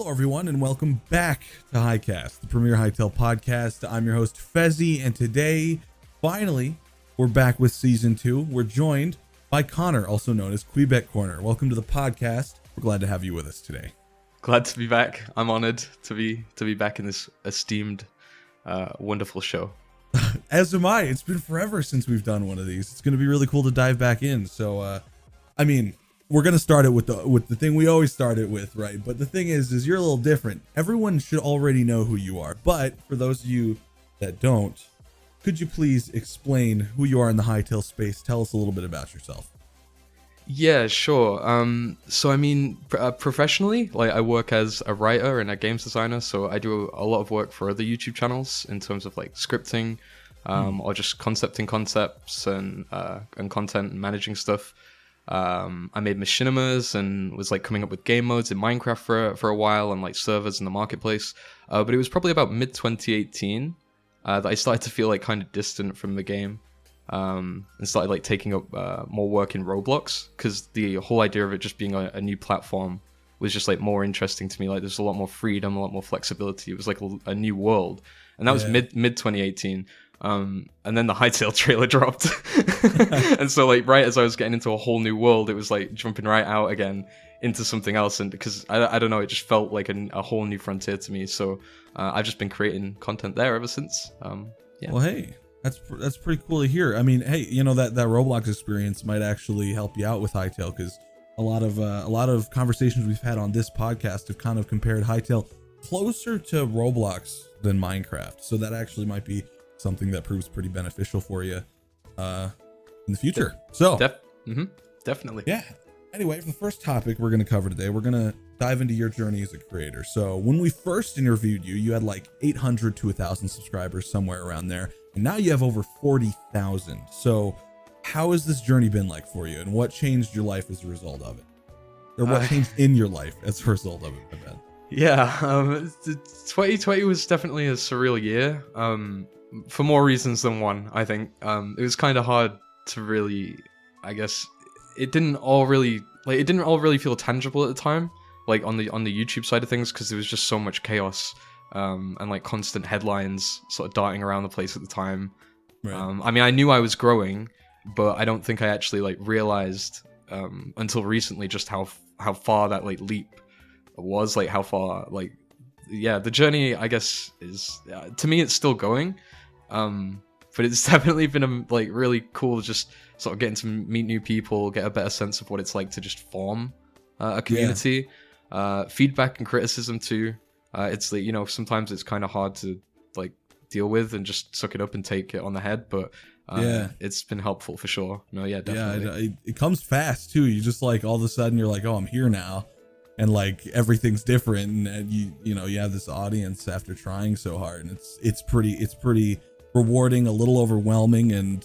Hello, everyone, and welcome back to Hycast, the premier Hytale podcast. I'm your host, Fezzy, and today, finally, we're back with Season 2. We're joined by Connor, also known as Kweebec Corner. Welcome to the podcast. We're glad to have you with us today. Glad to be back. I'm honored to be back in this esteemed, wonderful show. As am I. It's been forever since we've done one of these. It's going to be really cool to dive back in. So, we're going to start it with the thing we always start it with, right? But the thing is you're a little different. Everyone should already know who you are. But for those of you that don't, could you please explain who you are in the Hytale space? Tell us a little bit about yourself. Yeah, sure. Professionally, like I work as a writer and a games designer. So I do a lot of work for other YouTube channels in terms of like scripting, or just concepting concepts and content and managing stuff. I made machinimas and was like coming up with game modes in Minecraft for a while and like servers in the marketplace. But it was probably about mid 2018 that I started to feel like kind of distant from the game, and started like taking up more work in Roblox, because the whole idea of it just being a new platform was just like more interesting to me. Like there's a lot more freedom, a lot more flexibility. It was like a new world, and that was mid 2018. And then the Hytale trailer dropped. And so like right as I was getting into a whole new world, it was like jumping right out again into something else. And because I don't know, it just felt like a whole new frontier to me. So I've just been creating content there ever since. Yeah. Well, hey, that's pretty cool to hear. I mean, hey, you know, that Roblox experience might actually help you out with Hytale, because a lot of conversations we've had on this podcast have kind of compared Hytale closer to Roblox than Minecraft. So that actually might be something that proves pretty beneficial for you in the future. So definitely. Yeah. Anyway, for the first topic we're going to cover today, we're going to dive into your journey as a creator. So when we first interviewed you, you had like 800 to 1,000 subscribers, somewhere around there. And now you have over 40,000. So how has this journey been like for you, and what changed your life as a result of it? Or what changed in your life as a result of it, I bet? Yeah, 2020 was definitely a surreal year. For more reasons than one, I think. It was kind of hard to really, I guess, it didn't all really feel tangible at the time, like on the YouTube side of things, because there was just so much chaos, and like constant headlines sort of darting around the place at the time. Right. I knew I was growing, but I don't think I actually like realized until recently just how far that like leap was, like how far, like, yeah, the journey, I guess, is to me it's still going. But it's definitely been like really cool just sort of getting to meet new people, get a better sense of what it's like to just form a community. Feedback and criticism too. It's like, you know, sometimes it's kind of hard to like deal with and just suck it up and take it on the head, but it's been helpful for sure. No, yeah, definitely. Yeah, it comes fast too. You just like all of a sudden you're like, oh, I'm here now, and like everything's different, and you know you have this audience after trying so hard, and it's pretty rewarding, a little overwhelming, and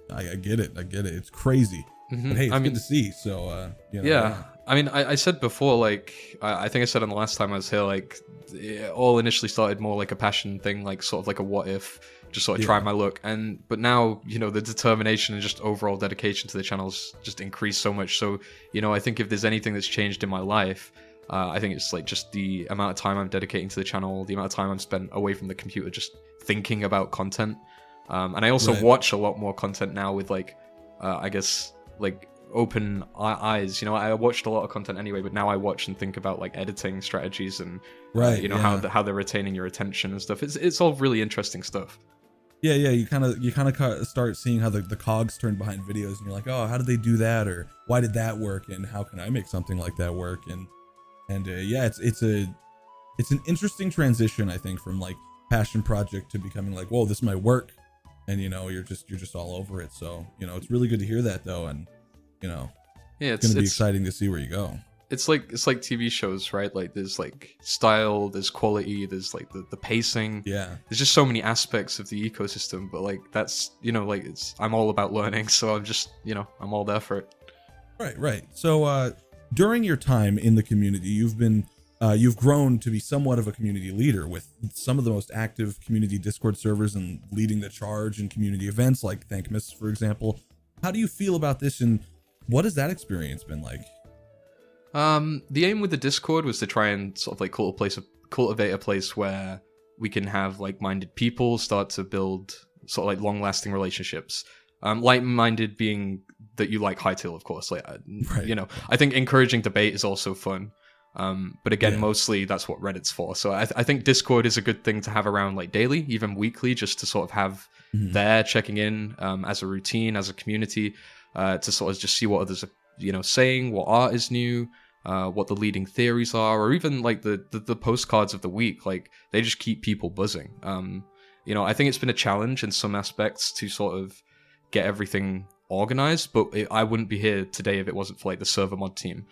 I get it. It's crazy. But hey, it's good to see. So yeah. I mean, I said before, like I think I said on the last time I was here, like it all initially started more like a passion thing, like sort of like a what if, just sort of try my luck. But now, you know, the determination and just overall dedication to the channel's just increased so much. So, you know, I think if there's anything that's changed in my life, I think it's like just the amount of time I'm dedicating to the channel, the amount of time I'm spent away from the computer just thinking about content. And I also watch a lot more content now with like, I guess, like open eyes. You know, I watched a lot of content anyway, but now I watch and think about like editing strategies and, you know, how they're retaining your attention and stuff. It's all really interesting stuff. Yeah, you kind of start seeing how the cogs turn behind videos, and you're like, oh, how did they do that, or why did that work, and how can I make something like that work? And it's an interesting transition, I think, from like passion project to becoming like, whoa, this is my work, and you know you're just all over it. So you know it's really good to hear that though, and you know it's gonna be exciting to see where you go. It's like TV shows, right? Like there's like style, there's quality, there's like the pacing. Yeah. There's just so many aspects of the ecosystem, but like that's, you know, like I'm all about learning, so I'm just, you know, I'm all there for it. Right. So during your time in the community, you've grown to be somewhat of a community leader with some of the most active community Discord servers and leading the charge in community events like Thankmas, for example. How do you feel about this, and what has that experience been like? The aim with the Discord was to try and sort of like cultivate a place where we can have like-minded people start to build sort of like long-lasting relationships. Like-minded being that you like Hytale, of course. Like, Right. you know, I think encouraging debate is also fun. But again, mostly that's what Reddit's for. So I think Discord is a good thing to have around like daily, even weekly, just to sort of have there checking in as a routine, as a community, to sort of just see what others are, you know, saying, what art is new, what the leading theories are, or even like the postcards of the week. Like they just keep people buzzing. You know, I think it's been a challenge in some aspects to sort of get everything organized, but I wouldn't be here today if it wasn't for like the server mod team.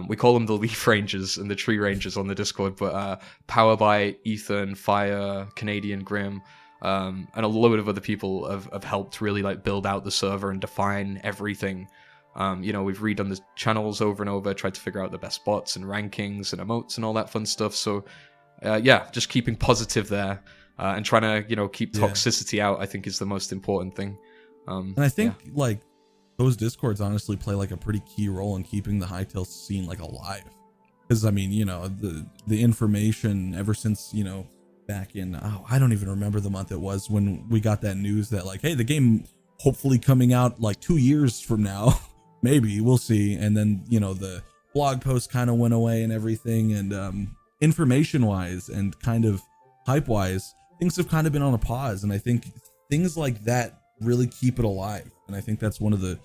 We call them the Leaf Rangers and the Tree Rangers on the Discord, but Power by Ethan, Fire, Canadian Grim, and a load of other people have helped really like build out the server and define everything. You know, we've redone the channels over and over, tried to figure out the best bots and rankings and emotes and all that fun stuff. So yeah, just keeping positive there and trying to, you know, keep toxicity out, I think is the most important thing. And I think like those Discords honestly play like a pretty key role in keeping the Hytale scene like alive. Because I mean, you know, the information ever since, you know, back in, I don't even remember the month it was when we got that news that like, hey, the game hopefully coming out like 2 years from now, maybe, we'll see. And then, you know, the blog post kind of went away and everything. And information wise and kind of hype wise, things have kind of been on a pause. And I think things like that really keep it alive. And I think that's one of the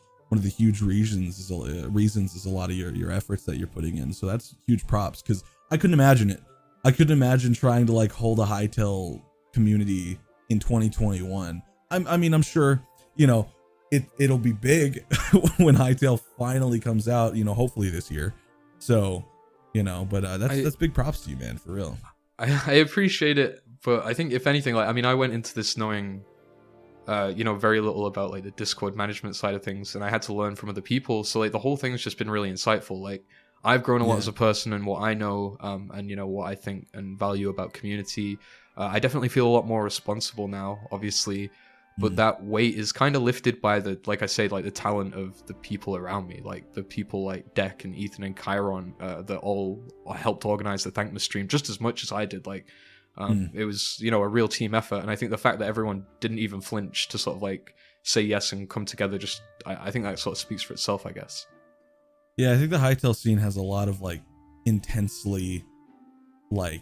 huge reasons is a lot of your efforts that you're putting in. So that's huge props, because I couldn't imagine it. I couldn't imagine trying to like hold a Hytale community in 2021. I mean, I'm sure, you know, it'll be big when Hytale finally comes out, you know, hopefully this year. So, you know, but that's big props to you, man, for real. I appreciate it, but I think if anything, like, I mean, I went into this knowing you know, very little about like the Discord management side of things, and I had to learn from other people. So like the whole thing's just been really insightful. Like I've grown a lot as a person and what I know, and you know what I think and value about community. I definitely feel a lot more responsible now, obviously, but that weight is kind of lifted by the, like I say, like the talent of the people around me, like the people like Deck and Ethan and Chiron that all helped organize the Thankmas stream just as much as I did. Like. It was, you know, a real team effort, and I think the fact that everyone didn't even flinch to sort of like say yes and come together, just I think that sort of speaks for itself, I guess. Yeah, I think the Hytale scene has a lot of like intensely, like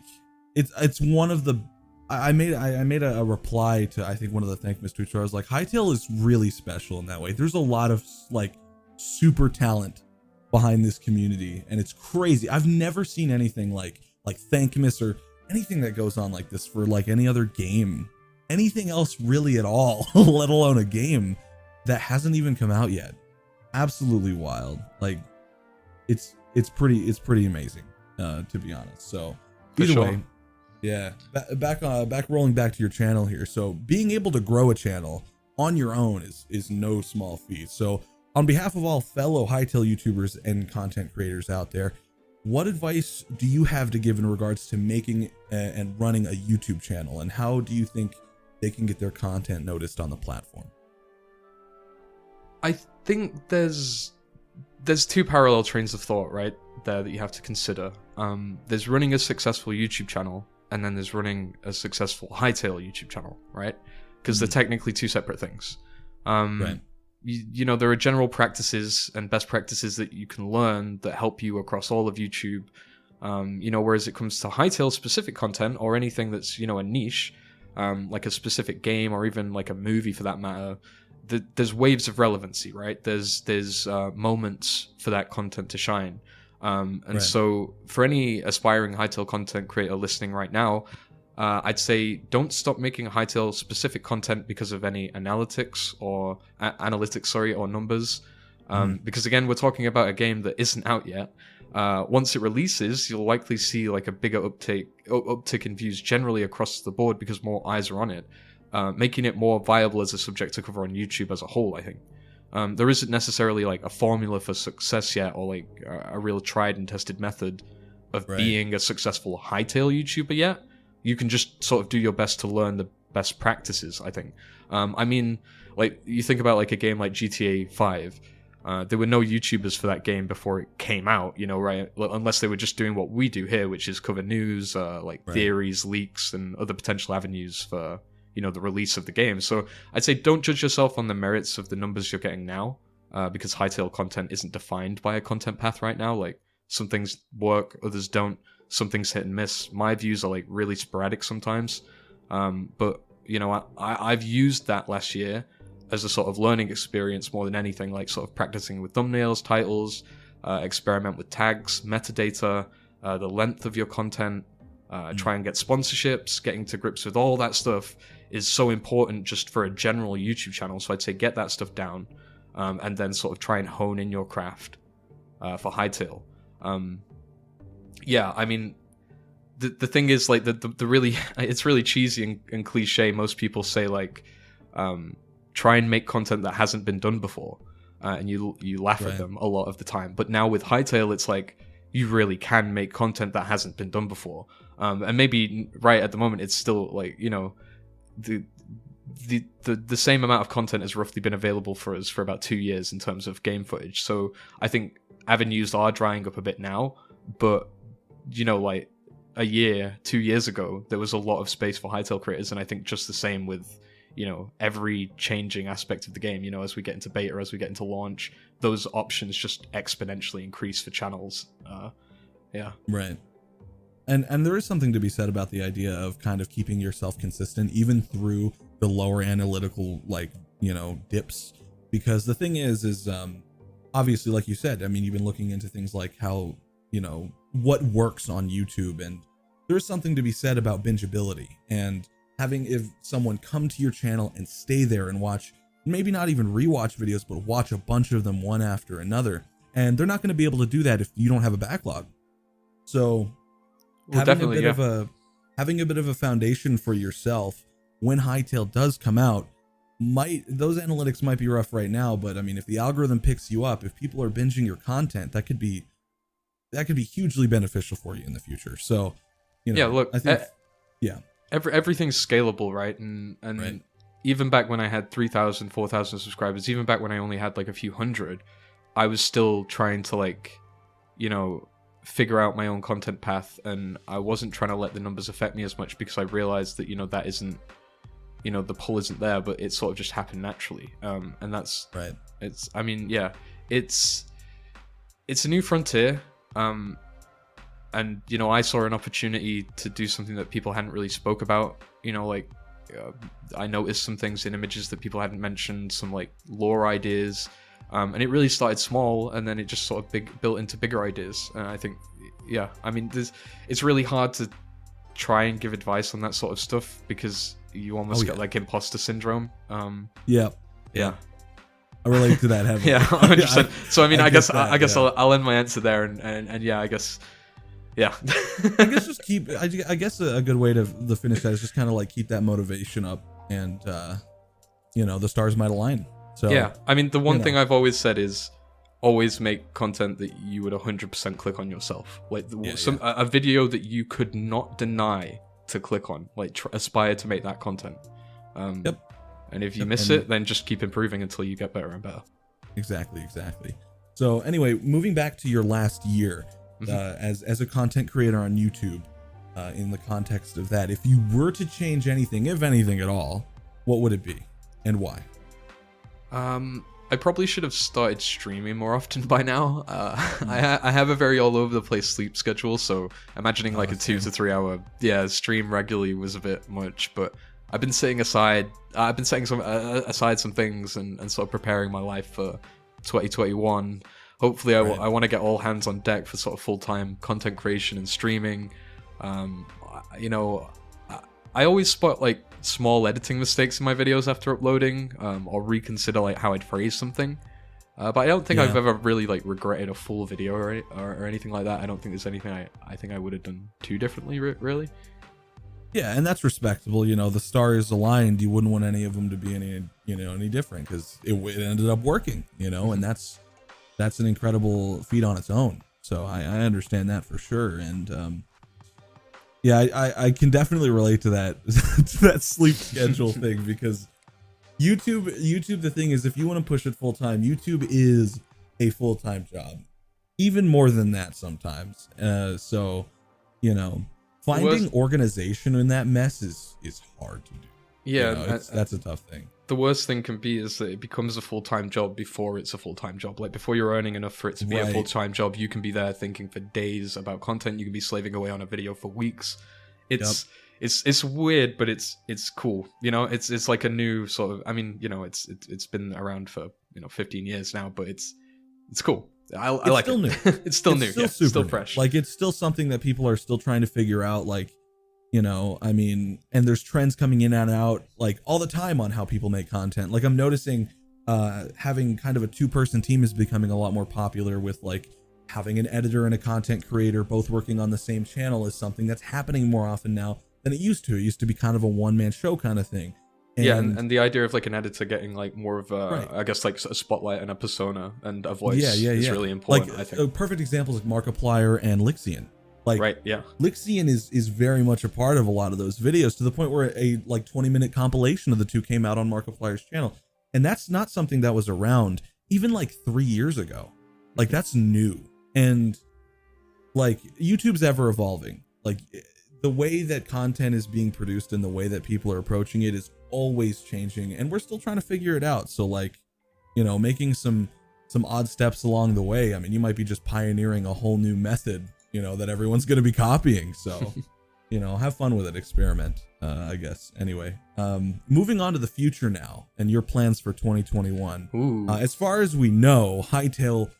it's one of the I made a reply to I think one of the Thankmas tweets where I was like, Hytale is really special in that way. There's a lot of like super talent behind this community, and it's crazy. I've never seen anything like Thankmas or anything that goes on like this for like any other game, anything else really at all, let alone a game that hasn't even come out yet. Absolutely wild. Like it's pretty amazing, to be honest. So either way, yeah, back rolling back to your channel here. So being able to grow a channel on your own is no small feat. So on behalf of all fellow Hytale YouTubers and content creators out there, what advice do you have to give in regards to making and running a YouTube channel, and how do you think they can get their content noticed on the platform? I think there's two parallel trains of thought right there that you have to consider. There's running a successful YouTube channel, and then there's running a successful Hytale YouTube channel, right? Because they're technically two separate things. Right. You know, there are general practices and best practices that you can learn that help you across all of YouTube. You know, whereas it comes to Hytale specific content or anything that's, you know, a niche, like a specific game or even like a movie for that matter, there's waves of relevancy, right? There's moments for that content to shine. And so for any aspiring Hytale content creator listening right now, I'd say don't stop making Hytale specific content because of any analytics or numbers. Because again, we're talking about a game that isn't out yet. Once it releases, you'll likely see like a bigger uptick in views generally across the board because more eyes are on it, making it more viable as a subject to cover on YouTube as a whole, I think. There isn't necessarily like a formula for success yet, or like a real tried and tested method of being a successful Hytale YouTuber yet. You can just sort of do your best to learn the best practices, I think. I mean, like, you think about like a game like GTA 5. There were no YouTubers for that game before it came out, you know, right? Unless they were just doing what we do here, which is cover news, like theories, leaks, and other potential avenues for, you know, the release of the game. So I'd say don't judge yourself on the merits of the numbers you're getting now, because Hytale content isn't defined by a content path right now. Like, some things work, others don't. Some things hit and miss. My views are like really sporadic sometimes. But, you know, I've used that last year as a sort of learning experience more than anything, like sort of practicing with thumbnails, titles, experiment with tags, metadata, the length of your content, try and get sponsorships. Getting to grips with all that stuff is so important just for a general YouTube channel. So I'd say get that stuff down, and then sort of try and hone in your craft for Hytale. Yeah, I mean, the thing is, like, the really, it's really cheesy and cliche. Most people say, like, try and make content that hasn't been done before, and you laugh at them a lot of the time. But now with Hytale, it's like you really can make content that hasn't been done before, and maybe right at the moment it's still, like, you know, the same amount of content has roughly been available for us for about 2 years in terms of game footage. So I think avenues are drying up a bit now, but, you know, like a year, 2 years ago, there was a lot of space for Hytale creators, and I think just the same with, you know, every changing aspect of the game. You know, as we get into beta, as we get into launch, those options just exponentially increase for channels. Yeah. Right. And there is something to be said about the idea of kind of keeping yourself consistent, even through the lower analytical, like, you know, dips. Because the thing is obviously, like you said, I mean, you've been looking into things like how, you know, what works on YouTube, and there's something to be said about bingeability, and having if someone come to your channel and stay there and watch, maybe not even rewatch videos, but watch a bunch of them one after another. And they're not going to be able to do that if you don't have a backlog. So having a bit of a foundation for yourself when Hytale does come out, those analytics might be rough right now, but I mean, if the algorithm picks you up, if people are binging your content, that could be hugely beneficial for you in the future. So, you know, yeah, look, I think, everything's scalable, right? And right. Even back when I had 3,000, 4,000 subscribers, even back when I only had like a few hundred, I was still trying to, like, you know, figure out my own content path, and I wasn't trying to let the numbers affect me as much, because I realized that, you know, that isn't, you know, the pull isn't there, but it sort of just happened naturally. And that's right. It's, I mean, yeah, it's a new frontier. And, you know, I saw an opportunity to do something that people hadn't really spoke about. You know, like, I noticed some things in images that people hadn't mentioned, some, like, lore ideas. And it really started small, and then it just sort of built into bigger ideas. And I think, yeah, I mean, it's really hard to try and give advice on that sort of stuff, because you almost get, like, imposter syndrome. Yeah. I relate to that heavily. Yeah, 100%. So I mean, I guess I'll end my answer there, and yeah, I guess, yeah. I guess just keep. I guess a good way to finish that is just kind of like keep that motivation up, and you know, the stars might align. So yeah, I mean, the one thing I've always said is always make content that you would 100% click on yourself. Like a video that you could not deny to click on. Like aspire to make that content. Yep. And if you miss it, then just keep improving until you get better and better. Exactly. So anyway, moving back to your last year as a content creator on YouTube, in the context of that, if you were to change anything, if anything at all, what would it be and why? I probably should have started streaming more often by now. I have a very all over the place sleep schedule, so imagining like a 2 to 3 hour stream regularly was a bit much, but I've been setting aside some things and sort of preparing my life for 2021. Hopefully I want to get all hands on deck for sort of full-time content creation and streaming. You know, I always spot like small editing mistakes in my videos after uploading, or reconsider like how I'd phrase something. But I don't think I've ever really like regretted a full video or anything like that. I don't think there's anything I think I would have done too differently, really. Yeah, and that's respectable. You know, the stars aligned. You wouldn't want any of them to be any different, because it ended up working. You know, and that's an incredible feat on its own. So I understand that for sure. And yeah, I can definitely relate to that to that sleep schedule thing, because YouTube. The thing is, if you want to push it full time, YouTube is a full-time job, even more than that sometimes. So, you know, finding organization in that mess is hard to do. Yeah, you know, that's a tough thing. The worst thing can be is that it becomes a full-time job before it's a full-time job. Like, before you're earning enough for it to be a full-time job, you can be there thinking for days about content. You can be slaving away on a video for weeks. It's weird, but it's cool. You know, it's like a new sort of, I mean, you know, it's been around for, you know, 15 years now, but it's cool. I like still it. New. It's still new. Still Still fresh. Like, it's still something that people are still trying to figure out. Like, you know, I mean, and there's trends coming in and out like all the time on how people make content. Like, I'm noticing having kind of a 2-person team is becoming a lot more popular, with like having an editor and a content creator both working on the same channel is something that's happening more often now than it used to. It used to be kind of a one-man show kind of thing. And the idea of like an editor getting like more of a, I guess, like a spotlight and a persona and a voice is really important. Like, I think perfect examples like Markiplier and Lixian. Like, Lixian is very much a part of a lot of those videos, to the point where a like 20-minute compilation of the two came out on Markiplier's channel. And that's not something that was around even like 3 years ago. Like, that's new. And like, YouTube's ever evolving. Like, the way that content is being produced and the way that people are approaching it is always changing, and we're still trying to figure it out. So like, you know, making some odd steps along the way. I mean, you might be just pioneering a whole new method, you know, that everyone's going to be copying. So, you know, have fun with it, experiment, I guess. Anyway, moving on to the future now and your plans for 2021. As far as we know, Hytale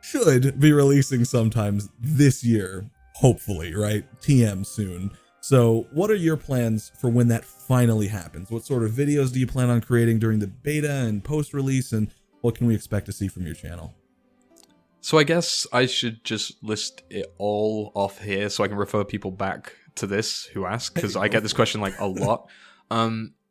should be releasing sometimes this year, hopefully, right? TM soon. So what are your plans for when that finally happens? What sort of videos do you plan on creating during the beta and post-release, and what can we expect to see from your channel? So I guess I should just list it all off here so I can refer people back to this who ask, because I get this question like a lot.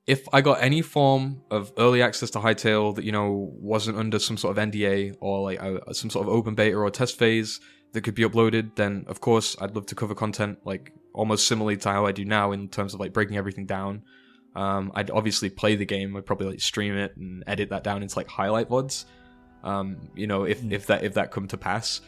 If I got any form of early access to Hytale that, you know, wasn't under some sort of NDA or like some sort of open beta or test phase that could be uploaded, then of course I'd love to cover content like almost similarly to how I do now, in terms of like breaking everything down. I'd obviously play the game. I'd probably like stream it and edit that down into like highlight VODs. You know, if that come to pass.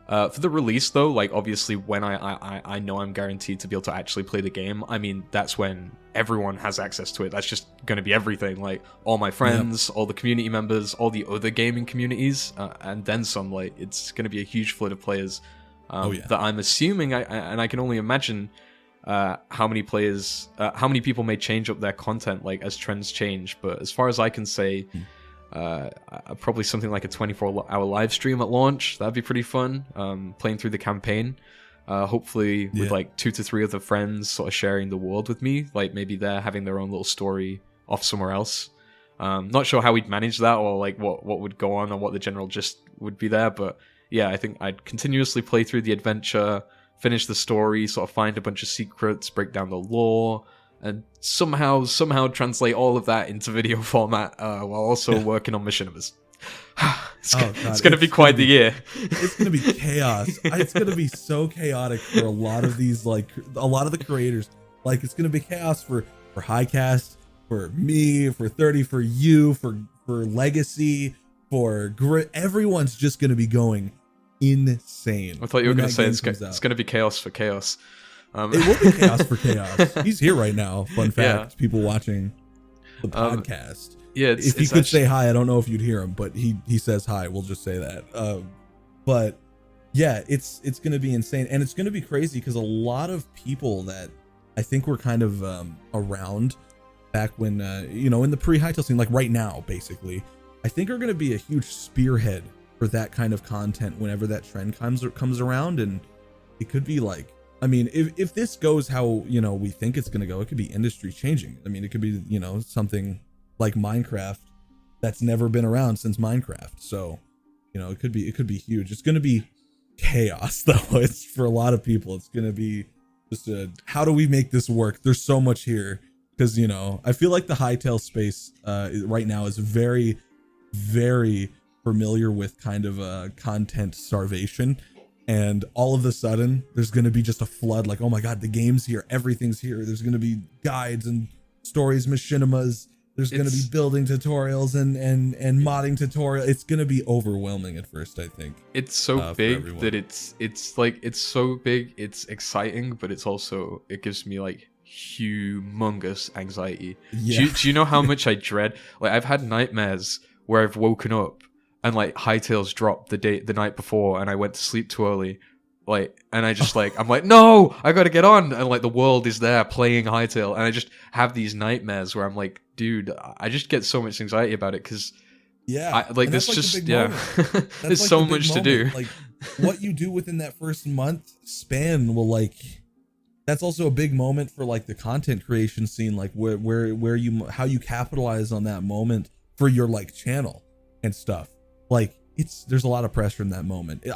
For the release though, like obviously when I know I'm guaranteed to be able to actually play the game, I mean, that's when everyone has access to it. That's just going to be everything, like all my friends, all the community members, all the other gaming communities, and then some. Like, it's going to be a huge flood of players that I'm assuming, and I can only imagine how many players, how many people may change up their content like as trends change. But as far as I can say, probably something like a 24-hour live stream at launch. That'd be pretty fun. Playing through the campaign, hopefully with like 2 to 3 other friends sort of sharing the world with me, like maybe they're having their own little story off somewhere else. Not sure how we'd manage that, or like what would go on, or what the general gist would be there, but yeah, I think I'd continuously play through the adventure, finish the story, sort of find a bunch of secrets, break down the lore, and somehow translate all of that into video format, while also working on Machinimas. It's going to be quite the year. It's going to be chaos. It's going to be so chaotic for a lot of these, like a lot of the creators. Like, it's going to be chaos for Hycast, for me, for 30, for you, for Legacy, for Grit. Everyone's just going to be going insane. I thought you were going to say it's going to be chaos for chaos. It will be chaos for chaos. He's here right now. Fun fact, people watching the podcast. If he could say hi, I don't know if you'd hear him, but he says hi. We'll just say that. But yeah, it's going to be insane, and it's going to be crazy because a lot of people that I think were kind of around back when you know, in the pre-Hytale scene, like right now, basically, I think are going to be a huge spearhead for that kind of content whenever that trend comes around. And it could be like, I mean, if this goes how, you know, we think it's going to go, it could be industry changing. I mean, it could be, you know, something like Minecraft that's never been around since Minecraft. So, you know, it could be huge. It's going to be chaos though. It's for a lot of people. It's going to be just how do we make this work? There's so much here, because, you know, I feel like the Hytale space right now is very, very familiar with kind of content starvation. And all of a sudden, there's going to be just a flood. Like, oh my God, the game's here. Everything's here. There's going to be guides and stories, machinimas. There's going to be building tutorials and modding tutorial. It's going to be overwhelming at first, I think. It's so big that it's so big, it's exciting, but it gives me like humongous anxiety. Yeah. Do you know how much I dread? Like, I've had nightmares where I've woken up and like Hytale's dropped the night before, and I went to sleep too early. Like, and I just like, I'm like, no, I gotta get on, and like the world is there playing Hytale, and I just have these nightmares where I'm like, dude, I just get so much anxiety about it because there's just there's so much to do. Like, what you do within that first month span will like, that's also a big moment for like the content creation scene, like where you how you capitalize on that moment for your like channel and stuff. Like, there's a lot of pressure in that moment.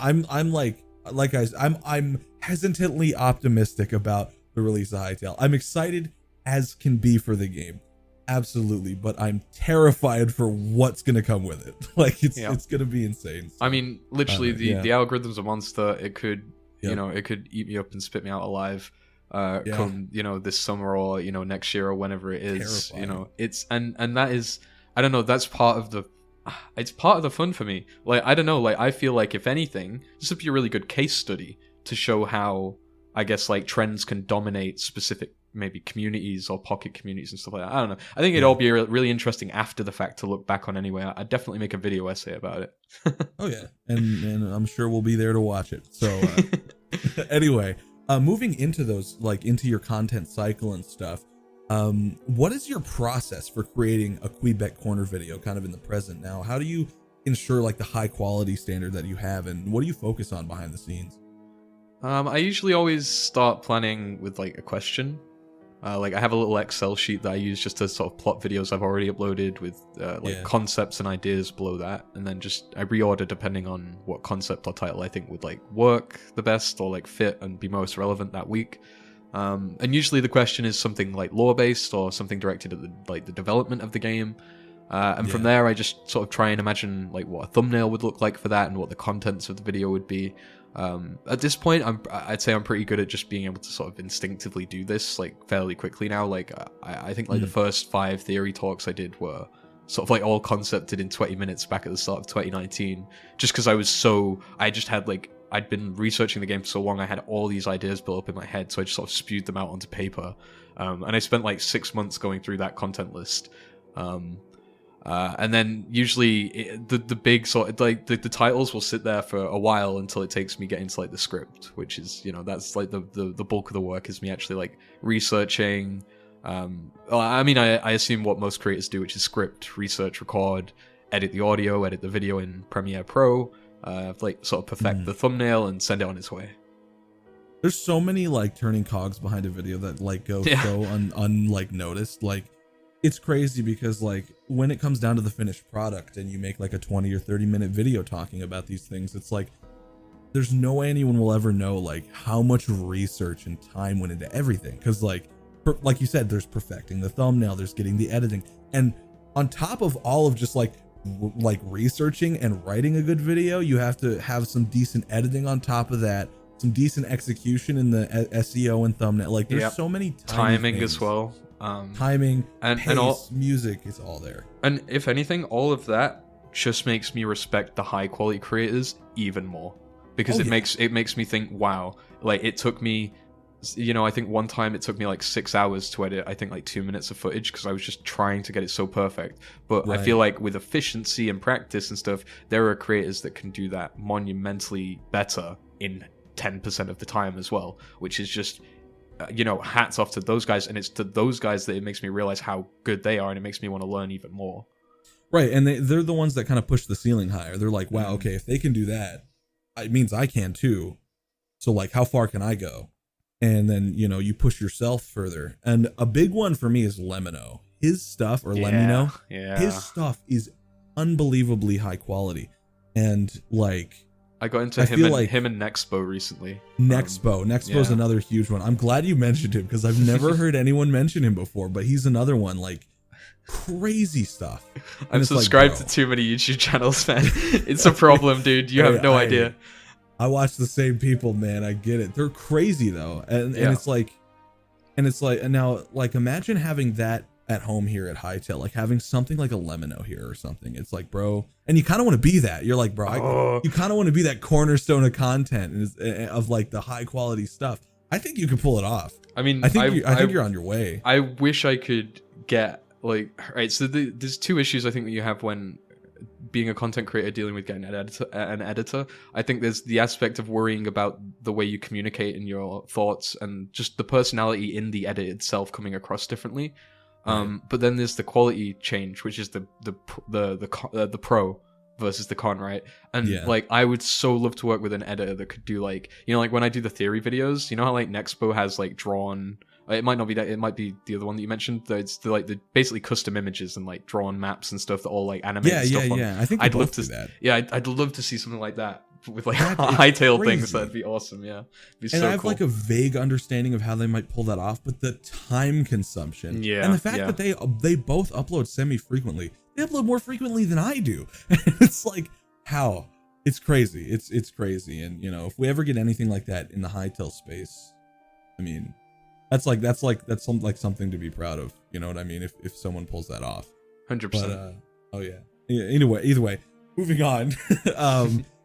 Like guys, I'm hesitantly optimistic about the release of Hytale. I'm excited as can be for the game, absolutely, but I'm terrified for what's gonna come with it. Like, it's gonna be insane. I mean, literally, the algorithm's a monster. It could it could eat me up and spit me out alive. Come this summer or next year or whenever it is. Terrifying. It's and that is, I don't know, that's part of the. It's part of the fun for me. Like, I don't know, like, I feel like if anything, this would be a really good case study to show how, I guess, like, trends can dominate specific maybe communities or pocket communities and stuff like that. I don't know. I think it'd all be really interesting after the fact to look back on anyway. I'd definitely make a video essay about it. Oh yeah, and I'm sure we'll be there to watch it. So anyway, moving into those, like, into your content cycle and stuff. What is your process for creating a Kweebec Corner video kind of in the present now? How do you ensure like the high quality standard that you have, and what do you focus on behind the scenes? I usually always start planning with like a question. Like, I have a little Excel sheet that I use just to sort of plot videos I've already uploaded with concepts and ideas below that, and then just I reorder depending on what concept or title I think would like work the best or like fit and be most relevant that week. And usually the question is something like lore-based or something directed at the development of the game. And from there, I just sort of try and imagine like what a thumbnail would look like for that and what the contents of the video would be. At this point, I'd say I'm pretty good at just being able to sort of instinctively do this like fairly quickly now. Like, I think like the first 5 theory talks I did were sort of like all concepted in 20 minutes back at the start of 2019, just because I'd been researching the game for so long, I had all these ideas built up in my head, so I just sort of spewed them out onto paper. And I spent like 6 months going through that content list. And then usually the big sort of like the titles will sit there for a while until it takes me getting to like the script, which is, that's like the bulk of the work is me actually like researching. I mean, I assume what most creators do, which is script, research, record, edit the audio, edit the video in Premiere Pro, like sort of perfect the thumbnail and send it on its way. There's so many like turning cogs behind a video that like go so like noticed. Like, it's crazy because like when it comes down to the finished product and you make like a 20 or 30 minute video talking about these things, it's like there's no way anyone will ever know like how much research and time went into everything. Because like you said, there's perfecting the thumbnail, there's getting the editing, and on top of all of just like researching and writing a good video, you have to have some decent editing on top of that, some decent execution in the SEO and thumbnail. Like, there's so many timing as well. Timing and pace, and all music is all there. And if anything, all of that just makes me respect the high quality creators even more, because it makes me think, wow, like it took me, I think one time it took me like 6 hours to edit, I think like 2 minutes of footage, because I was just trying to get it so perfect. But I feel like with efficiency and practice and stuff, there are creators that can do that monumentally better in 10% of the time as well, which is just, hats off to those guys. And it's to those guys that it makes me realize how good they are, and it makes me want to learn even more. Right, and they're the ones that kind of push the ceiling higher. They're like, wow, okay, if they can do that, it means I can too. So like, how far can I go? And then, you push yourself further. And a big one for me is Lemino. His stuff, or Lemino, his stuff is unbelievably high quality. And like, I got into him and Nexpo recently. Nexpo's another huge one. I'm glad you mentioned him, because I've never heard anyone mention him before, but he's another one, like, crazy stuff. I'm subscribed to too many YouTube channels, man. It's a problem, dude. You have no idea. I watch the same people, man. I get it. They're crazy though. And it's like, and now, like, imagine having that at home here at Hytale, like having something like a Lemino here or something. It's like, bro, and you kind of want to be that. You're like, bro, you kind of want to be that cornerstone of content of like the high quality stuff. I think you can pull it off. I mean, I think you're on your way. I wish I could get like, right. So there's two issues I think that you have when being a content creator dealing with getting an editor. I think there's the aspect of worrying about the way you communicate and your thoughts and just the personality in the edit itself coming across differently. But then there's the quality change, which is the pro versus the con, right? And like, I would so love to work with an editor that could do like, you know, like when I do the theory videos, you know how like Nexpo has like drawn, it might not be that, it might be the other one that you mentioned. It's the basically custom images and like drawn maps and stuff that all like animated stuff on. I think I'd love to see that. Yeah, I'd love to see something like that with like Hytale things. That'd be awesome. Yeah, it'd be and so I have cool. like a vague understanding of how they might pull that off, but the time consumption, and the fact that they both upload semi-frequently. They upload more frequently than I do. It's like, how? It's crazy. It's crazy. And you know, if we ever get anything like that in the Hytale space, I mean, that's something to be proud of. You know what I mean? If someone pulls that off. 100%. Either way, moving on.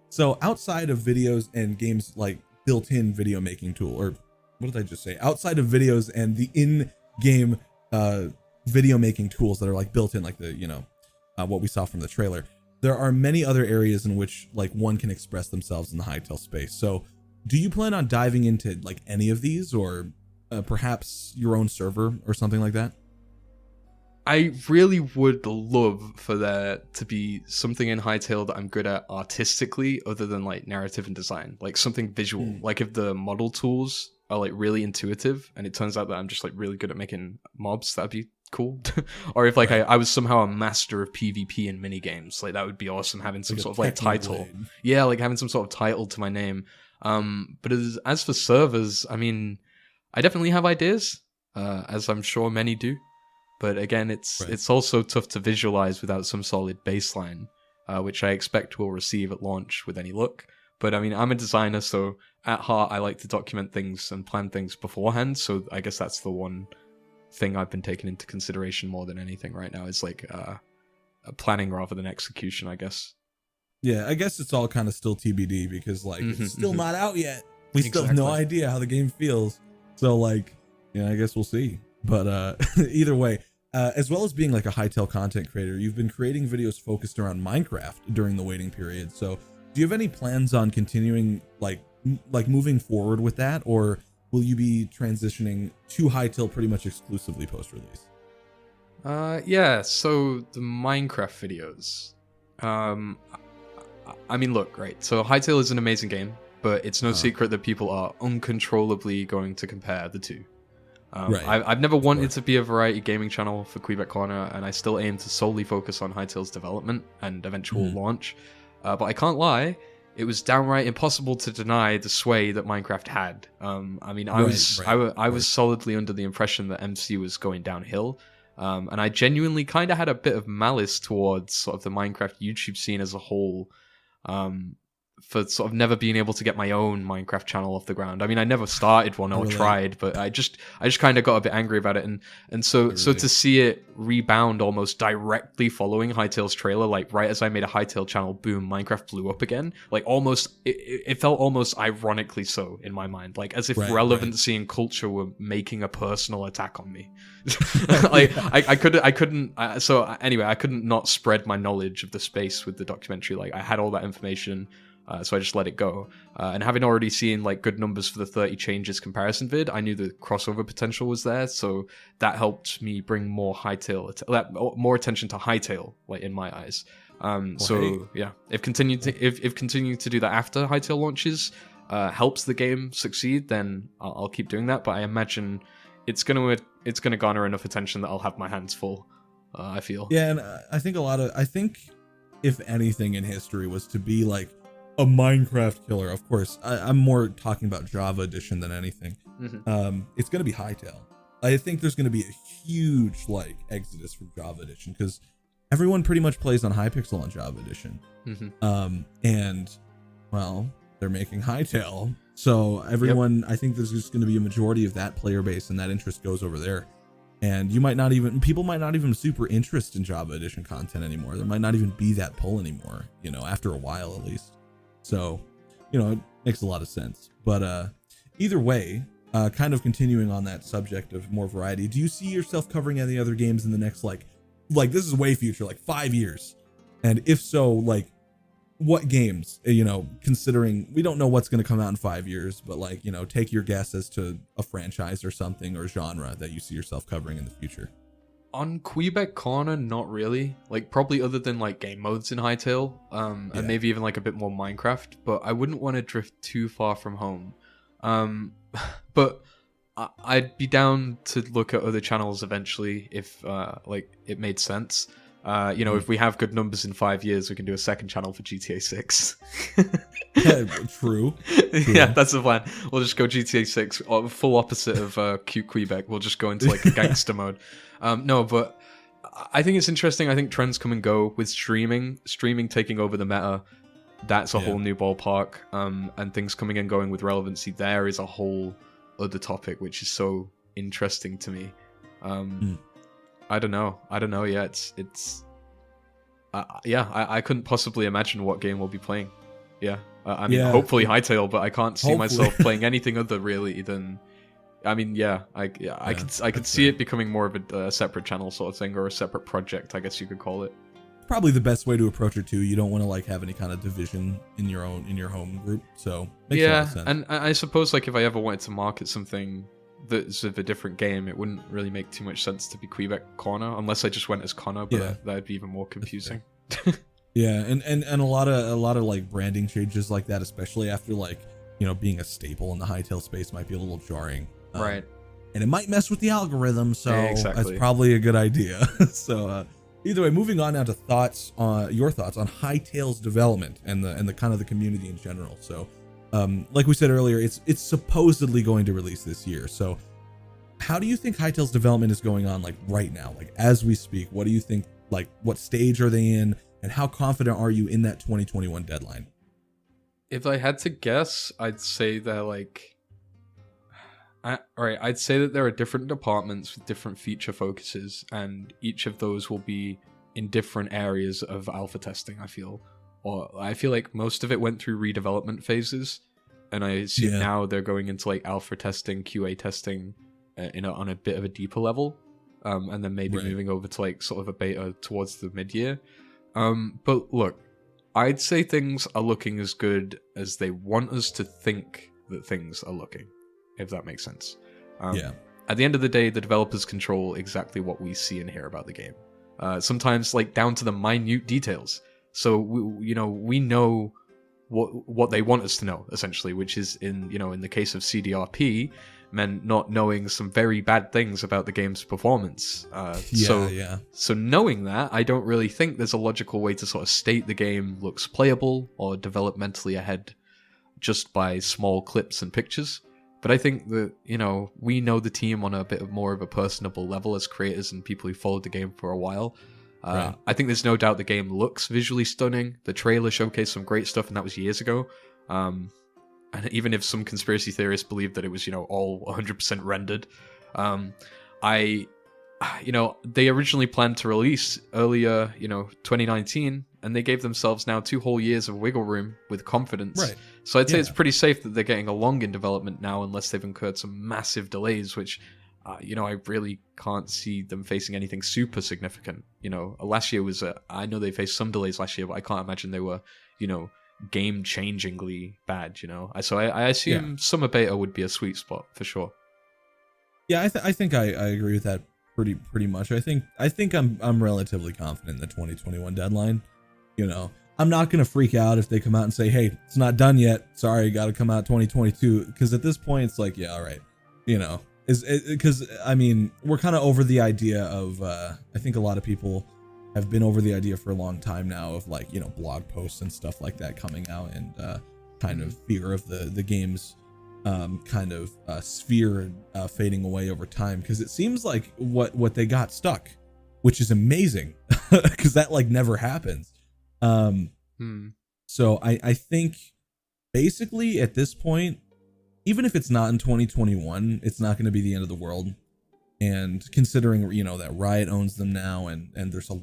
So outside of videos and games like built-in video making tool, or what did I just say? Outside of videos and the in-game video making tools that are like built in, like the, you know, what we saw from the trailer, there are many other areas in which like one can express themselves in the Hytale space. So do you plan on diving into like any of these, or perhaps your own server or something like that? I really would love for there to be something in Hytale that I'm good at artistically, other than like narrative and design, like something visual. Like if the model tools are like really intuitive and it turns out that I'm just like really good at making mobs, that'd be cool. Or if like I was somehow a master of PvP in mini games, like that would be awesome, having some sort of like title. Yeah, like having some sort of title to my name. But as for servers, I mean, I definitely have ideas, as I'm sure many do. But again, it's also tough to visualize without some solid baseline, which I expect we'll receive at launch with any luck. But I mean, I'm a designer, so at heart, I like to document things and plan things beforehand. So I guess that's the one thing I've been taking into consideration more than anything right now, is like planning rather than execution, I guess. Yeah, I guess it's all kind of still TBD, because like it's still not out yet. We still have no idea how the game feels. So like, yeah, I guess we'll see. But either way, as well as being like a Hytale content creator, you've been creating videos focused around Minecraft during the waiting period. So do you have any plans on continuing like moving forward with that, or will you be transitioning to Hytale pretty much exclusively post-release? Yeah, so the Minecraft videos. I mean, look, right. So Hytale is an amazing game, but it's no secret that people are uncontrollably going to compare the two. I've never wanted to be a variety gaming channel for Kweebec Corner, and I still aim to solely focus on Hytale's development and eventual launch. But I can't lie, it was downright impossible to deny the sway that Minecraft had. I mean, I was solidly under the impression that MC was going downhill, and I genuinely kind of had a bit of malice towards sort of the Minecraft YouTube scene as a whole, for sort of never being able to get my own Minecraft channel off the ground. I mean, I never started one or tried, but I just kind of got a bit angry about it, and so to see it rebound almost directly following Hytale's trailer, like right as I made a Hytale channel, boom, Minecraft blew up again. Like almost, it felt almost ironically so in my mind, like as if relevancy and culture were making a personal attack on me. Like I couldn't. So anyway, I couldn't not spread my knowledge of the space with the documentary. Like I had all that information. So I just let it go. And having already seen like good numbers for the 30 changes comparison vid, I knew the crossover potential was there. So that helped me bring more more attention to Hytale, like in my eyes. Yeah, if continuing to do that after Hytale launches helps the game succeed, then I'll keep doing that. But I imagine it's gonna garner enough attention that I'll have my hands full. I feel. Yeah, and I think if anything in history was to be like a Minecraft killer, of course, I'm more talking about Java Edition than anything. It's going to be Hytale. I think there's going to be a huge like exodus from Java Edition, because everyone pretty much plays on Hypixel on Java Edition. And well, they're making Hytale, so everyone, I think there's just going to be a majority of that player base, and that interest goes over there. And people might not even super interested in Java Edition content anymore. There might not even be that pull anymore, after a while at least. So, it makes a lot of sense. But either way, kind of continuing on that subject of more variety, do you see yourself covering any other games in the next, like this is way future, like 5 years? And if so, like, what games, considering we don't know what's going to come out in 5 years, but like, take your guess as to a franchise or something or genre that you see yourself covering in the future. On Kweebec Corner, not really. Like, probably other than like game modes in Hytale, and maybe even like a bit more Minecraft, but I wouldn't want to drift too far from home. But I'd be down to look at other channels eventually if like it made sense. If we have good numbers in 5 years, we can do a second channel for GTA 6. Yeah, true. Yeah, that's the plan. We'll just go GTA 6, full opposite of cute Quebec. We'll just go into like a gangster mode. No, but I think it's interesting. I think trends come and go with streaming taking over the meta. That's a whole new ballpark. And things coming and going with relevancy there is a whole other topic, which is so interesting to me. I don't know. Yeah, it's. I couldn't possibly imagine what game we'll be playing. Yeah, hopefully Hytale, but I can't see myself playing anything other really than. I could see it becoming more of a separate channel sort of thing, or a separate project, I guess you could call it. Probably the best way to approach it too. You don't want to like have any kind of division in your home group, so makes a lot of sense. And I suppose like if I ever wanted to market something that's of a different game, it wouldn't really make too much sense to be Kweebec Corner unless I just went as Connor, but that'd be even more confusing. Yeah, and a lot of like branding changes like that, especially after like being a staple in the Hytale space, might be a little jarring, right? And it might mess with the algorithm, so exactly. That's probably a good idea. So either way, moving on now to your thoughts on Hytale's development and the kind of the community in general. So like we said earlier, it's supposedly going to release this year. So how do you think Hytale's development is going on, like right now, like as we speak? What do you think, like what stage are they in, and how confident are you in that 2021 deadline? If I had to guess, I'd say they're like, I'd say that there are different departments with different feature focuses, and each of those will be in different areas of alpha testing, I feel like most of it went through redevelopment phases, and I assume now they're going into like alpha testing, QA testing, on a bit of a deeper level, and then maybe moving over to like sort of a beta towards the mid-year. But look, I'd say things are looking as good as they want us to think that things are looking, if that makes sense. At the end of the day, the developers control exactly what we see and hear about the game. Sometimes like down to the minute details. So we know what they want us to know, essentially, which is in the case of CDRP, meant not knowing some very bad things about the game's performance. So knowing that, I don't really think there's a logical way to sort of state the game looks playable or developmentally ahead just by small clips and pictures. But I think that, we know the team on a bit more of a personable level as creators and people who followed the game for a while. I think there's no doubt the game looks visually stunning. The trailer showcased some great stuff, and that was years ago. And even if some conspiracy theorists believe that it was, all 100% rendered, they originally planned to release earlier, 2019, and they gave themselves now 2 whole years of wiggle room with confidence. Right. So I'd say it's pretty safe that they're getting along in development now, unless they've incurred some massive delays, which I really can't see them facing anything super significant. Last year was I know they faced some delays last year, but I can't imagine they were, game-changingly bad. So I assume summer beta would be a sweet spot for sure. Yeah, I think I agree with that pretty much. I think I'm relatively confident in the 2021 deadline. I'm not gonna freak out if they come out and say, hey, it's not done yet, sorry, gotta come out 2022, because at this point it's like, yeah, all right, because I mean, we're kind of over the idea of I think a lot of people have been over the idea for a long time now of like, blog posts and stuff like that coming out, and kind of fear of the game's kind of sphere fading away over time, because it seems like what they got stuck, which is amazing, because that like never happens. So I think basically at this point, even if it's not in 2021, it's not going to be the end of the world. And considering, you know, that Riot owns them now, and there's a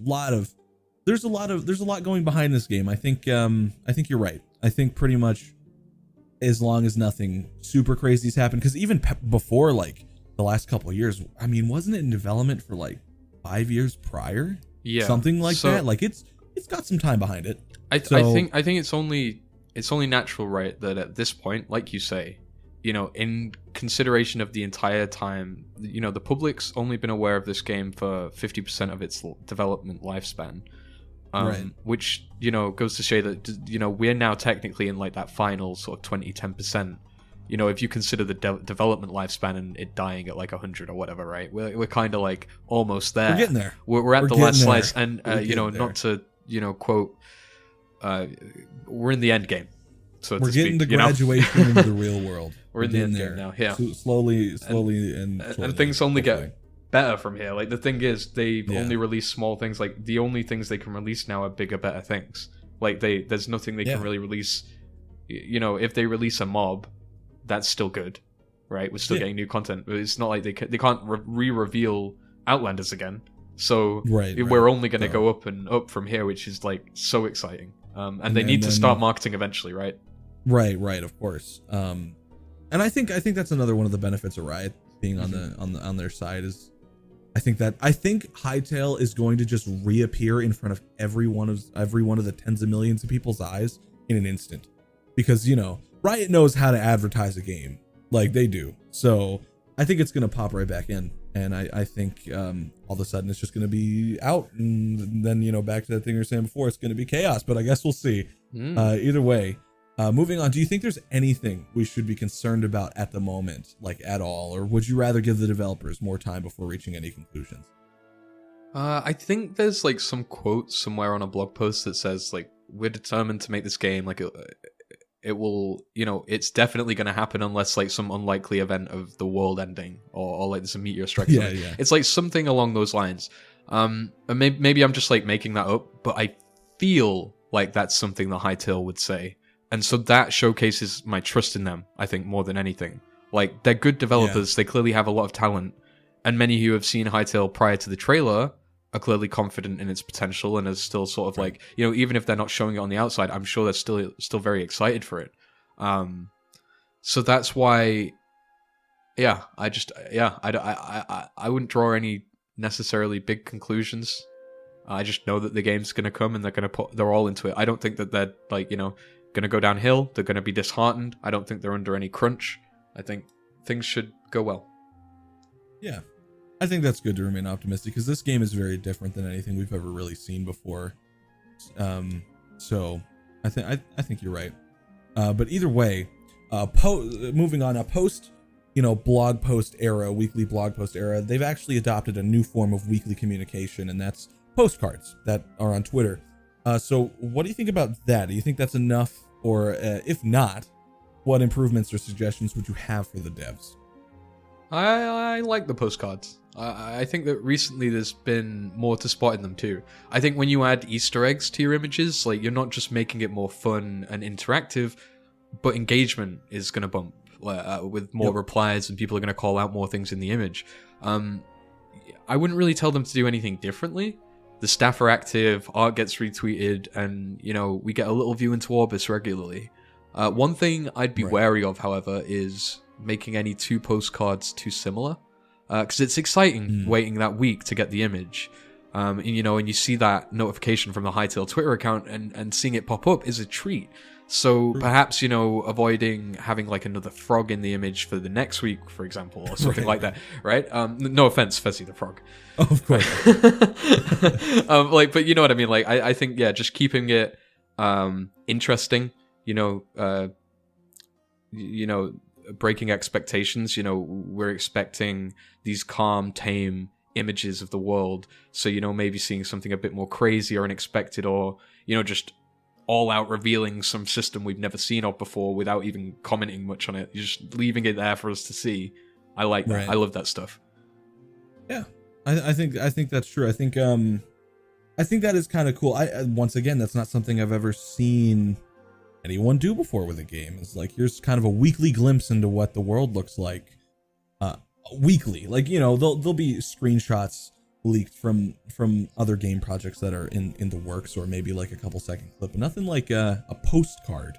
lot going behind this game. I think you're right. I think pretty much as long as nothing super crazy's happened, because even before like the last couple of years, I mean, wasn't it in development for like 5 years prior? Yeah, something like that. Like it's got some time behind it. I think it's only natural, right, that at this point, like you say, you know, in consideration of the entire time, you know, the public's only been aware of this game for 50% of its development lifespan. Right. Which, you know, goes to show that, you know, we're now technically in like that final sort of 10%. You know, if you consider the development lifespan and it dying at like 100 or whatever, right? We're kind of like almost there. We're getting there. We're at the last there. slice, and you know, not to, you know, quote, we're in the end game. So we're getting the graduation into the real world. We're in the end game now. Yeah, slowly, and things only get better from here. Like, the thing is, they've only released small things. Like, the only things they can release now are bigger, better things. Like, there's nothing they can really release. You know, if they release a mob, that's still good, right? We're still getting new content. It's not like they can't re-reveal Outlanders again. So we're only going to go up and up from here, which is like so exciting. And they need to start marketing eventually, right? Right, of course. And I think that's another one of the benefits of Riot being on their side is, I think Hytale is going to just reappear in front of every one of the tens of millions of people's eyes in an instant, because, you know, Riot knows how to advertise a game, like they do. So I think it's going to pop right back in, and I think all of a sudden it's just going to be out, and then, you know, back to that thing you were saying before, it's going to be chaos. But I guess we'll see. Either way. Moving on, do you think there's anything we should be concerned about at the moment, like at all, or would you rather give the developers more time before reaching any conclusions? I think there's like some quote somewhere on a blog post that says, like, we're determined to make this game, like, it will, you know, it's definitely going to happen unless like some unlikely event of the world ending or like there's a meteor strike. Yeah. It's like something along those lines. And maybe I'm just like making that up, but I feel like that's something that Hytale would say. And so that showcases my trust in them, I think, more than anything. Like, they're good developers, they clearly have a lot of talent, and many who have seen Hytale prior to the trailer are clearly confident in its potential and are still sort of like, you know, even if they're not showing it on the outside, I'm sure they're still very excited for it. So that's why, I wouldn't draw any necessarily big conclusions. I just know that the game's going to come and they're all into it. I don't think that they're like, you know, going to go downhill. They're going to be disheartened. I don't think they're under any crunch. I think things should go well. Yeah. I think that's good to remain optimistic, because this game is very different than anything we've ever really seen before. So I think you're right. But either way, moving on, post, you know, blog post era, weekly blog post era, they've actually adopted a new form of weekly communication, and that's postcards that are on Twitter. So what do you think about that? Do you think that's enough, or if not, what improvements or suggestions would you have for the devs? I like the postcards. I think that recently there's been more to spot in them too. I think when you add Easter eggs to your images, like, you're not just making it more fun and interactive, but engagement is going to bump with more replies, and people are going to call out more things in the image. I wouldn't really tell them to do anything differently. The staff are active, art gets retweeted, and, you know, we get a little view into Orbis regularly. One thing I'd be wary of, however, is making any two postcards too similar. Because it's exciting waiting that week to get the image. And, you know, and you see that notification from the Hytale Twitter account, and seeing it pop up is a treat. So perhaps, you know, avoiding having like another frog in the image for the next week, for example, or something like that, right? No offense, Fezzy the frog. Oh, of course. Like, but you know what I mean? Like, I think, yeah, just keeping it interesting, you know, breaking expectations. You know, we're expecting these calm, tame images of the world. So, you know, maybe seeing something a bit more crazy or unexpected, or, you know, just all out revealing some system we've never seen of before without even commenting much on it. You're just leaving it there for us to see. I like that. I love that stuff. Yeah, I think that's true. I think that is kind of cool. Once again, that's not something I've ever seen anyone do before with a game. It's like, here's kind of a weekly glimpse into what the world looks like. weekly. Like, you know, there'll be screenshots leaked from other game projects that are in the works, or maybe like a couple second clip, but nothing like a postcard.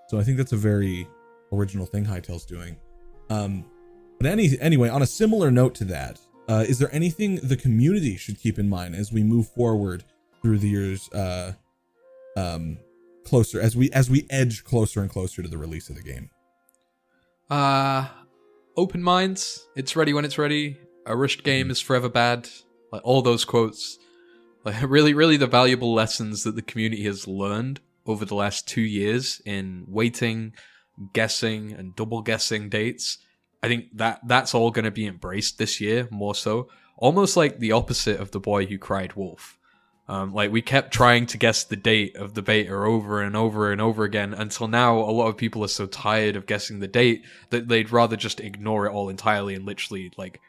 So I think that's a very original thing Hytale's doing. But anyway, on a similar note to that, is there anything the community should keep in mind as we move forward through the years, closer, as we edge closer and closer to the release of the game? Open minds. It's ready when it's ready. A rushed game is forever bad. Like all those quotes. Like really the valuable lessons that the community has learned over the last 2 years in waiting, guessing, and double guessing dates. I think that's all going to be embraced this year, more so. Almost like the opposite of The Boy Who Cried Wolf. Like, we kept trying to guess the date of the beta over and over and over again, until now a lot of people are so tired of guessing the date that they'd rather just ignore it all entirely, and literally, like,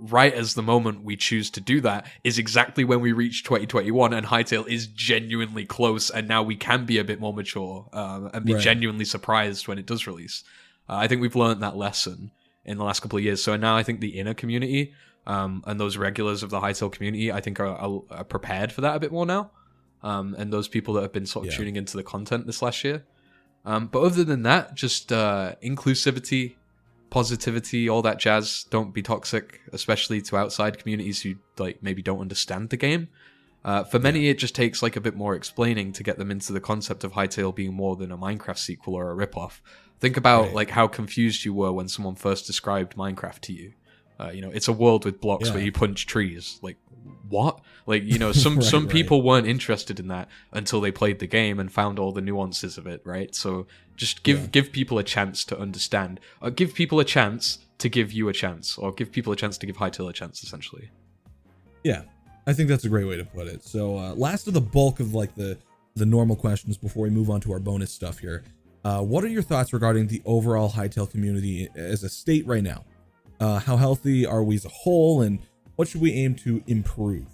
right as the moment we choose to do that is exactly when we reach 2021, and Hytale is genuinely close, and now we can be a bit more mature and be genuinely surprised when it does release. I think we've learned that lesson in the last couple of years. So now I think the inner community and those regulars of the Hytale community, I think are prepared for that a bit more now. And those people that have been sort of tuning into the content this last year. But other than that, just inclusivity, positivity, all that jazz. Don't be toxic, especially to outside communities who like maybe don't understand the game. For many, it just takes like a bit more explaining to get them into the concept of Hytale being more than a Minecraft sequel or a ripoff. Think about like how confused you were when someone first described Minecraft to you. You know, it's a world with blocks where you punch trees. Like, what? Like, you know, some people weren't interested in that until they played the game and found all the nuances of it, right? So just give people a chance to understand. Give people a chance to give you a chance, or give people a chance to give Hytale a chance, essentially. Yeah, I think that's a great way to put it. So last of the bulk of like the normal questions before we move on to our bonus stuff here. What are your thoughts regarding the overall Hytale community as a state right now? How healthy are we as a whole, and what should we aim to improve?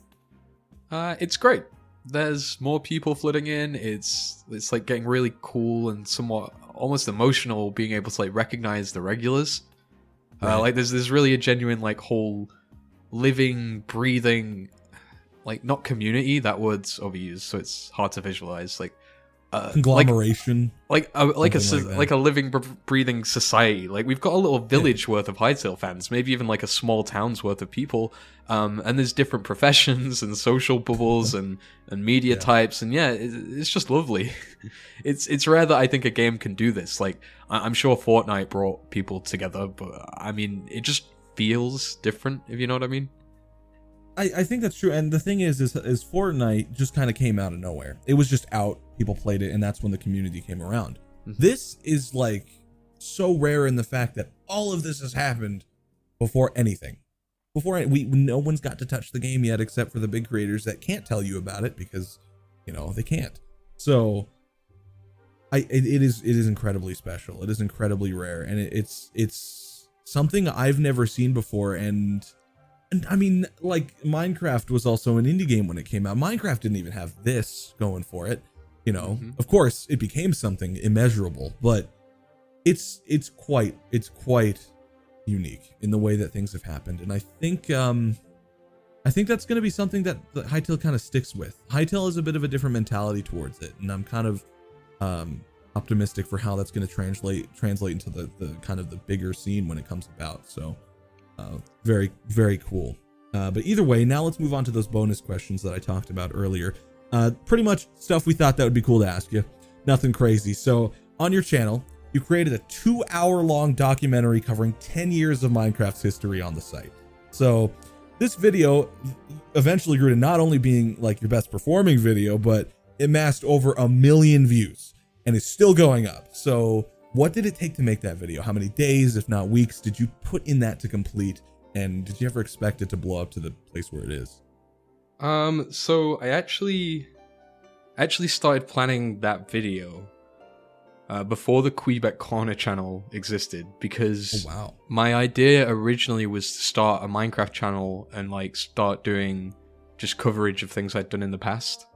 It's great. There's more people flooding in. It's like getting really cool and somewhat almost emotional being able to like recognize the regulars. Like there's really a genuine like whole living, breathing, like not community. That word's overused, so it's hard to visualize. Like conglomeration, like a living, breathing society. Like we've got a little village worth of Hytale fans, maybe even like a small town's worth of people. And there's different professions and social bubbles and media types, and it's just lovely. It's rare that I think a game can do this. Like I'm sure Fortnite brought people together, but I mean it just feels different, if you know what I mean. I think that's true, and the thing is Fortnite just kind of came out of nowhere. It was just out, people played it, and that's when the community came around. This is like so rare in the fact that all of this has happened before anything. No one's got to touch the game yet, except for the big creators that can't tell you about it because, you know, they can't. So it is incredibly special. It is incredibly rare, and it's something I've never seen before. And I mean, like, Minecraft was also an indie game when it came out. Minecraft didn't even have this going for it, you know. Of course, it became something immeasurable, but it's quite unique in the way that things have happened. And I think that's going to be something that Hytale kind of sticks with. Hytale is a bit of a different mentality towards it, and I'm kind of optimistic for how that's going to translate into the kind of the bigger scene when it comes about. So very, very cool. But either way, now let's move on to those bonus questions that I talked about earlier. Pretty much stuff we thought that would be cool to ask you. Nothing crazy. So on your channel, you created a 2-hour-long documentary covering 10 years of Minecraft's history on the site. So this video eventually grew to not only being like your best performing video, but it amassed over 1 million views and is still going up. So what did it take to make that video? How many days, if not weeks, did you put in that to complete? And did you ever expect it to blow up to the place where it is? So I actually started planning that video before the Kweebec Corner channel existed, because my idea originally was to start a Minecraft channel and like start doing just coverage of things I'd done in the past,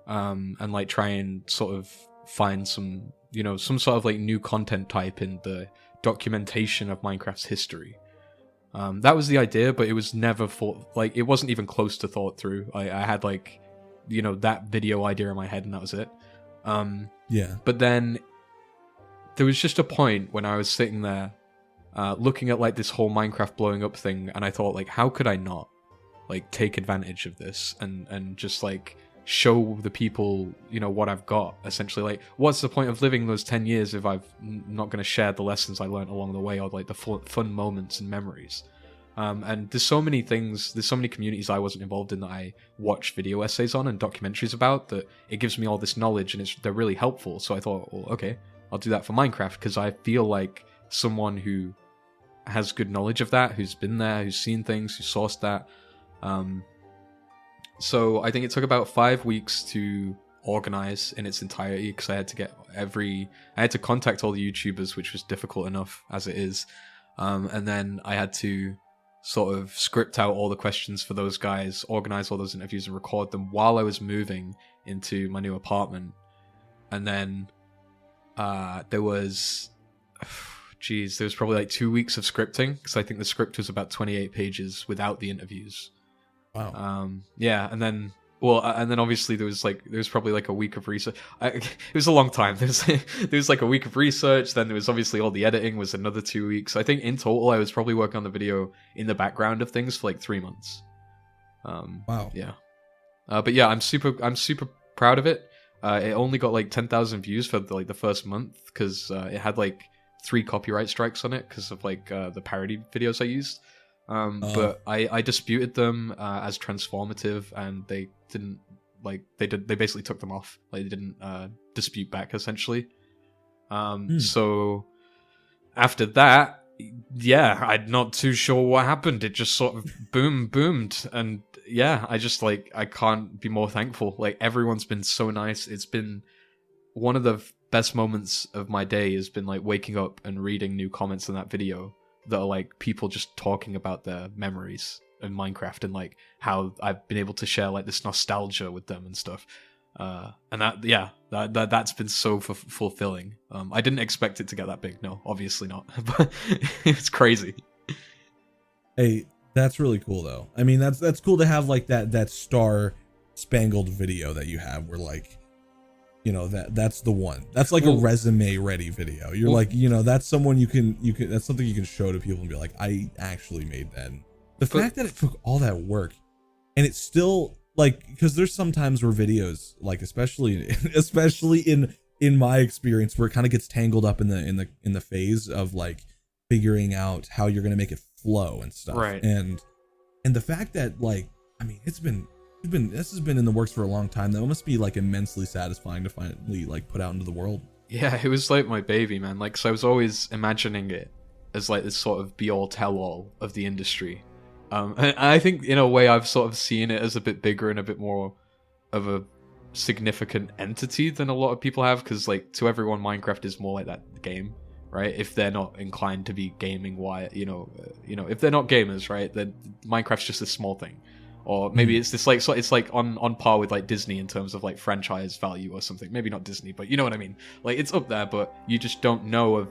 and like try and sort of find some sort of like new content type in the documentation of Minecraft's history. That was the idea, but it was never it wasn't even close to thought through. I had like, that video idea in my head, and that was it. Yeah. But then there was just a point when I was sitting there, looking at like this whole Minecraft blowing up thing, and I thought, like, how could I not like take advantage of this and just like show the people, what I've got, essentially. Like, what's the point of living those 10 years if I'm not going to share the lessons I learned along the way, or like the fun moments and memories. And there's so many things, there's so many communities I wasn't involved in that I watch video essays on and documentaries about, that it gives me all this knowledge, and they're really helpful. So I thought, well, okay, I'll do that for Minecraft, because I feel like someone who has good knowledge of that, who's been there, who's seen things, who sourced that. So I think it took about 5 weeks to organize in its entirety, because I had to contact all the YouTubers, which was difficult enough as it is. And then I had to sort of script out all the questions for those guys, organize all those interviews, and record them while I was moving into my new apartment. And then there was probably like 2 weeks of scripting, because I think the script was about 28 pages without the interviews. Wow. Yeah, and then obviously there was probably like a week of research. It was a long time. There was like a week of research. Then there was obviously all the editing was another 2 weeks. I think in total I was probably working on the video in the background of things for like 3 months. Wow. Yeah. But yeah, I'm super proud of it. It only got like 10,000 views for the first month, because it had like 3 copyright strikes on it because of like the parody videos I used. But I disputed them as transformative, and they didn't they basically took them off. Like, they didn't dispute back, essentially. So after that, yeah, I'm not too sure what happened. It just sort of boomed, and yeah, I can't be more thankful. Like, everyone's been so nice. It's been one of the best moments of my day, has been like waking up and reading new comments on that video that are like people just talking about their memories in Minecraft, and like how I've been able to share like this nostalgia with them and stuff. And that's been so fulfilling. I didn't expect it to get that big. No, obviously not. But it's crazy. Hey, that's really cool though. I mean, that's cool to have like that star spangled video that you have, where like, that's the one. That's like a resume ready video. You're like, that's someone you can that's something you can show to people and be like, I actually made that. And the fact that it took all that work, and it's still like, because there's some times where videos, like especially in my experience, where it kind of gets tangled up in the phase of like figuring out how you're gonna make it flow and stuff. Right. And the fact that, like, I mean, this has been in the works for a long time. That must be like immensely satisfying to finally like put out into the world. Yeah, it was like my baby, man. Like, so I was always imagining it as like this sort of be all tell all of the industry. And I think in a way I've sort of seen it as a bit bigger and a bit more of a significant entity than a lot of people have, because like to everyone Minecraft is more like that game, right? If they're not inclined to be gaming, if they're not gamers, right, then Minecraft's just a small thing. Or maybe it's this like, so it's like on par with like Disney in terms of like franchise value or something. Maybe not Disney, but you know what I mean. Like, it's up there, but you just don't know of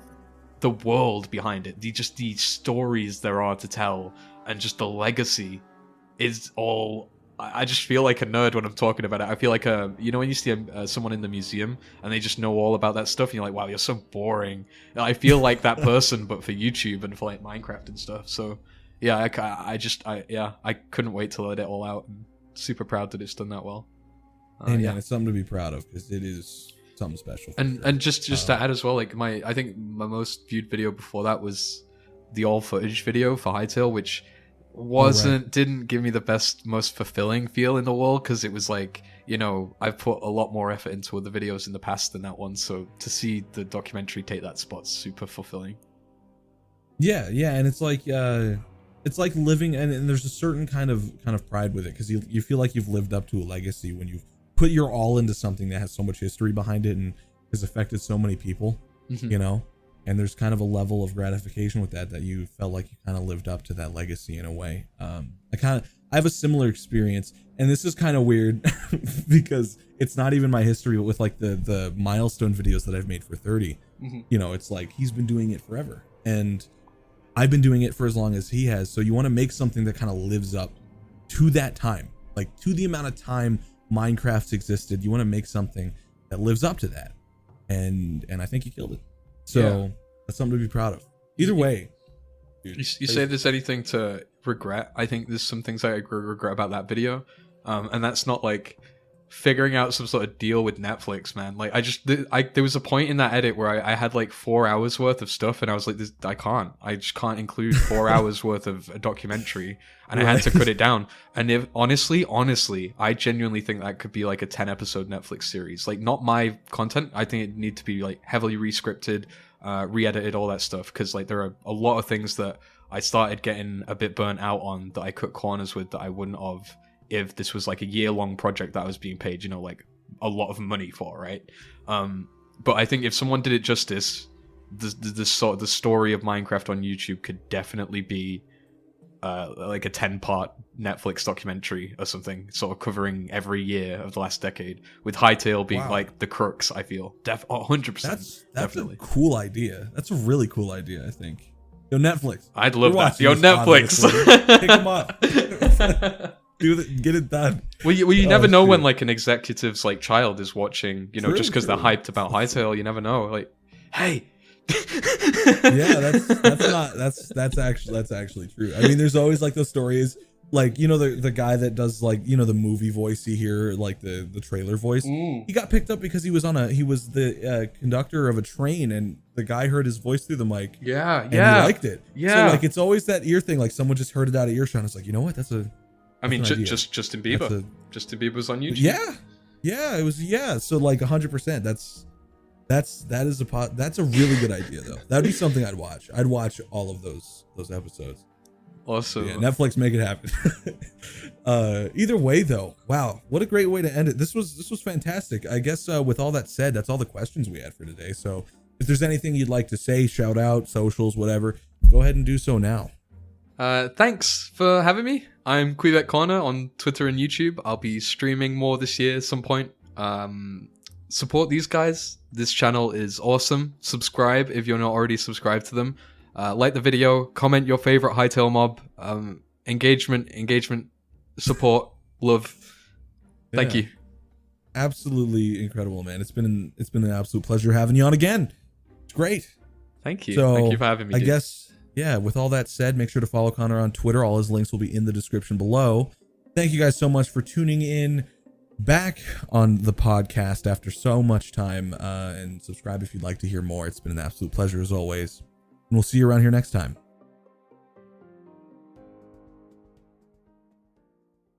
the world behind it. The stories there are to tell, and just the legacy is all. I just feel like a nerd when I'm talking about it. I feel like when you see someone in the museum and they just know all about that stuff, and you're like, wow, you're so boring. And I feel like that person, but for YouTube and for like Minecraft and stuff. So. Yeah, I couldn't wait to let it all out. And super proud that it's done that well. It's something to be proud of, because it is something special. And just to add as well, like I think my most viewed video before that was the all footage video for Hytale, which didn't give me the most fulfilling feel in the world, because it was like, I've put a lot more effort into other videos in the past than that one. So to see the documentary take that spot's super fulfilling. Yeah, and it's like living, and there's a certain kind of pride with it, because you feel like you've lived up to a legacy when you've put your all into something that has so much history behind it and has affected so many people, and there's kind of a level of gratification with that you felt like you kind of lived up to that legacy in a way. I have a similar experience, and this is kind of weird because it's not even my history, but with like the milestone videos that I've made for 30, it's like he's been doing it forever. And I've been doing it for as long as he has. So you want to make something that kind of lives up to that time, like to the amount of time Minecraft's existed. You want to make something that lives up to that. And I think you killed it. So that's something to be proud of. Either way. Dude, you say if there's anything to regret, I think there's some things I regret about that video. And that's not like figuring out some sort of deal with Netflix, man. Like there was a point in that edit where I had like 4 hours worth of stuff, and I was like, I just can't include 4 hours worth of a documentary, and I had to cut it down. And if honestly, I genuinely think that could be like a 10 episode Netflix series. Like, not my content. I think it need to be like heavily re-scripted, re-edited, all that stuff, because like there are a lot of things that I started getting a bit burnt out on that I cut corners with that I wouldn't have if this was like a year-long project that I was being paid, you know, like a lot of money for, right? But I think if someone did it justice, the story of Minecraft on YouTube could definitely be like a 10-part Netflix documentary or something, sort of covering every year of the last decade, with Hytale being like the crux. I feel 100%. That's definitely a cool idea. That's a really cool idea, I think. Yo, Netflix. I'd love that. Yo, Netflix. Pick them up. Get it done. Well, you never know when like an executive's like child is watching, you know, just because they're hyped about Hytale. You never know. Like, hey. Yeah, that's actually true. I mean, there's always like those stories, like, you know, the guy that does, like, you know, the movie voice you hear, like the trailer voice. He got picked up because he was the conductor of a train, and the guy heard his voice through the mic. And he liked it. So like, it's always that ear thing. Like, someone just heard it out of earshot. And it's like, you know what? I mean, just Justin Bieber. Justin Bieber was on YouTube. Yeah, it was. Yeah, so like 100%. That's a really good idea, though. That'd be something I'd watch. I'd watch all of those episodes. Awesome. Yeah, Netflix, make it happen. Either way, though, wow, what a great way to end it. This was fantastic. I guess with all that said, that's all the questions we had for today. So if there's anything you'd like to say, shout out, socials, whatever, go ahead and do so now. Thanks for having me. I'm Kweebec Corner on Twitter and YouTube. I'll be streaming more this year at some point. Support these guys. This channel is awesome. Subscribe if you're not already subscribed to them. Like the video, comment your favorite Hytale mob. Engagement, support, love. Thank you. Absolutely incredible, man. It's been an absolute pleasure having you on again. It's great. Thank you. So, thank you for having me. I guess, yeah, with all that said, make sure to follow Connor on Twitter. All his links will be in the description below. Thank you guys so much for tuning in back on the podcast after so much time, and subscribe if you'd like to hear more. It's been an absolute pleasure as always, and we'll see you around here next time.